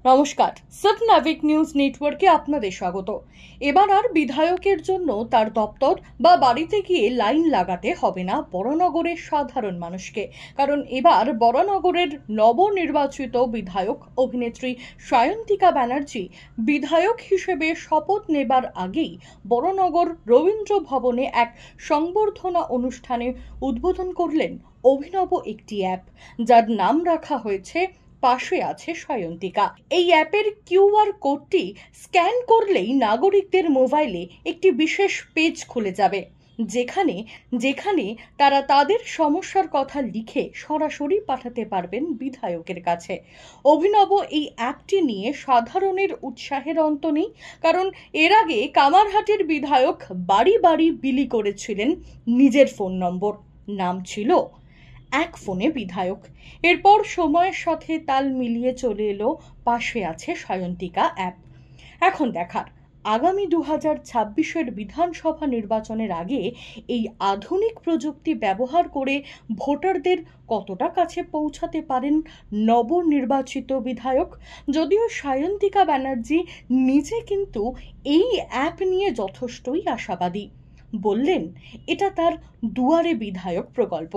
নমস্কার, সাবনাভিক নিউজ নেটওয়ার্কে আপনাদের স্বাগত। এবার আর বিধায়কের জন্য তার দপ্তর বা বাড়িতে গিয়ে লাইন লাগাতে হবে না বরানগরের সাধারণ মানুষকে, কারণ এবার বরানগরের নবনির্বাচিত বিধায়ক অভিনেত্রী সায়ন্তিকা ব্যানার্জি বিধায়ক হিসেবে শপথ নেবার আগেই বরানগর রবীন্দ্র ভবনে এক সংবর্ধনা অনুষ্ঠানে উদ্বোধন করলেন অভিনব একটি অ্যাপ, যার নাম রাখা হয়েছে পাশে আছে সায়ন্তিকা। এই অ্যাপের কিউআর কোডটি স্ক্যান করলেই নাগরিকদের মোবাইলে একটি বিশেষ পেজ খুলে যাবে, যেখানে তারা তাদের সমস্যার কথা লিখে সরাসরি পাঠাতে পারবেন বিধায়কের কাছে। অভিনব এই অ্যাপটি নিয়ে সাধারণের উৎসাহের অন্ত নেই, কারণ এর আগে কামারহাটির বিধায়ক বাড়ি বাড়ি বিলি করেছিলেন নিজের ফোন নম্বর, নাম ছিল এক ফোনে বিধায়ক। এরপর সময়ের সাথে তাল মিলিয়ে চলে এলো পাশে আছে সায়ন্তিকা অ্যাপ। এখন দেখার আগামী 2026-এর বিধানসভা নির্বাচনের আগে এই আধুনিক প্রযুক্তি ব্যবহার করে ভোটারদের কতটা কাছে পৌঁছাতে পারেন নবনির্বাচিত বিধায়ক। যদিও সায়ন্তিকা ব্যানার্জি নিজে কিন্তু এই অ্যাপ নিয়ে যথেষ্টই আশাবাদী, বললেন এটা তার দুয়ারে বিধায়ক প্রকল্প।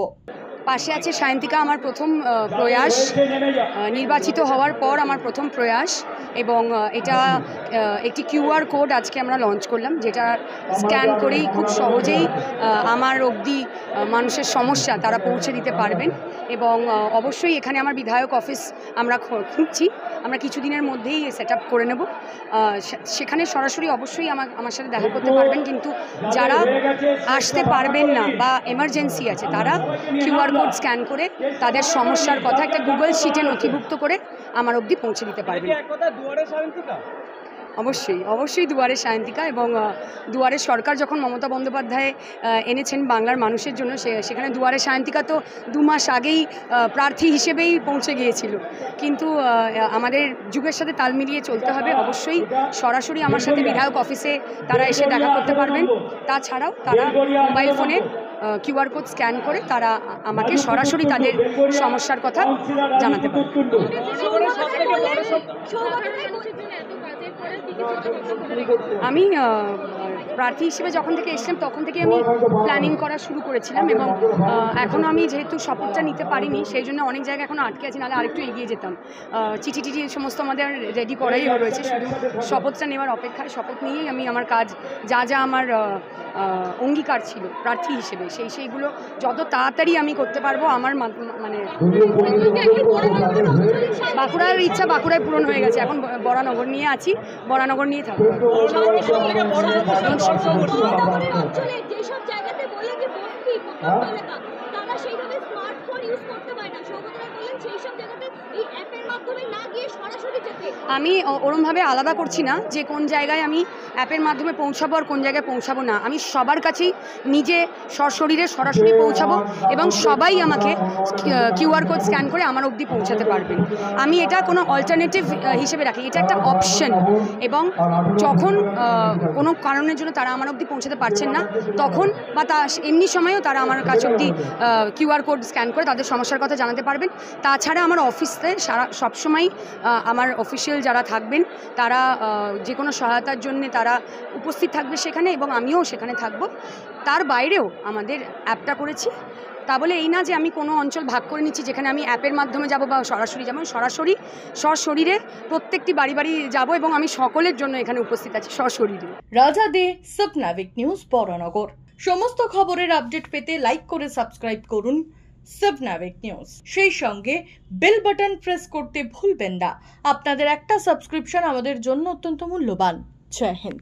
পাশে আছে সায়ন্তিকা আমার প্রথম প্রয়াস, নির্বাচিত হওয়ার পর আমার প্রথম প্রয়াস, এবং এটা একটি কিউআর কোড আজকে আমরা লঞ্চ করলাম, যেটা স্ক্যান করেই খুব সহজেই আমার অবধি মানুষের সমস্যা তারা পৌঁছে দিতে পারবেন। এবং অবশ্যই এখানে আমার বিধায়ক অফিস আমরা খুঁজছি, আমরা কিছুদিনের মধ্যেই সেট আপ করে নেব। সেখানে সরাসরি অবশ্যই আমার সাথে দেখা করতে পারবেন, কিন্তু যারা আসতে পারবেন না বা এমার্জেন্সি আছে তারা কিউআর কোড স্ক্যান করে তাদের সমস্যার কথা একটা গুগল শিটে নথিভুক্ত করে আমার অবধি পৌঁছে দিতে পারবেন। অবশ্যই দুয়ারে সায়ন্তিকা। এবং দুয়ারে সরকার যখন মমতা বন্দ্যোপাধ্যায় এনেছেন বাংলার মানুষের জন্য, সেখানে দুয়ারে সায়ন্তিকা তো 2 মাস আগেই প্রার্থী হিসেবেই পৌঁছে গিয়েছিল। কিন্তু আমাদের যুগের সাথে তাল মিলিয়ে চলতে হবে। অবশ্যই সরাসরি আমার সাথে বিধায়ক অফিসে তারা এসে দেখা করতে পারবেন। তাছাড়াও তারা মোবাইল ফোনে কিউআর কোড স্ক্যান করে তারা আমাকে সরাসরি তাদের সমস্যার কথা জানাতে পারে। আমি প্রার্থী হিসেবে যখন থেকে এসেছিলাম তখন থেকে আমি প্ল্যানিং করা শুরু করেছিলাম, এবং এখনও আমি যেহেতু শপথটা নিতে পারিনি সেই জন্য অনেক জায়গায় এখনও আটকে আছি, নাহলে আরেকটু এগিয়ে যেতাম। চিঠি সমস্ত আমাদের রেডি করাই রয়েছে, শুধু শপথটা নেওয়ার অপেক্ষায়। শপথ নিয়েই আমি আমার কাজ যা আমার অঙ্গীকার ছিল প্রার্থী হিসেবে সেইগুলো যত তাড়াতাড়ি আমি করতে পারবো। আমার মানে বাঁকুড়ার ইচ্ছা বাঁকুড়ায় পূরণ হয়ে গেছে, এখন বরানগর নিয়ে আছি, বরানগর নিয়ে থাকবো। আমি ওরমভাবে আলাদা করছি না যে কোন জায়গায় আমি অ্যাপের মাধ্যমে পৌঁছাবো আর কোন জায়গায় পৌঁছাবো না। আমি সবার কাছেই নিজে সশরীরে সরাসরি পৌঁছাবো, এবং সবাই আমাকে কিউআর কোড স্ক্যান করে আমার অবধি পৌঁছাতে পারবেন। আমি এটা কোনো অল্টারনেটিভ হিসেবে রাখি, এটা একটা অপশন। এবং যখন কোনো কারণের জন্য তারা আমার অবধি পৌঁছাতে পারছেন না, তখন বা এমনি সময়েও তারা আমার কাছে অবধি কিউআর কোড স্ক্যান করে তাদের সমস্যার কথা জানাতে পারবেন। তাছাড়া আমার অফিসে সবসময় আমার অফিসিয়াল যারা থাকবেন তারা যে কোনো সহায়তার জন্য তারা উপস্থিত থাকবে সেখানে, এবং আমিও সেখানে থাকব। তার বাইরেও আমাদের অ্যাপটা করেছি, তা বলে এই না যে আমি কোনো অঞ্চল ভাগ করে নিচ্ছি যেখানে আমি অ্যাপের মাধ্যমে যাব বা সরাসরি যাব। সরাসরি সশরীরে প্রত্যেকটি বাড়ি বাড়ি যাব, এবং আমি সকলের জন্য এখানে উপস্থিত আছি সশরীরে। রাজা দে, সাবনাভিক নিউজ, বরানগর। সমস্ত খবরের আপডেট পেতে লাইক করে সাবস্ক্রাইব করুন সাবনাভিক নিউজ। সেই সঙ্গে বেল বাটন প্রেস করতে ভুলবেন না। আপনাদের একটা সাবস্ক্রিপশন আমাদের জন্য অত্যন্ত মূল্যবান। জয় হিন্দ।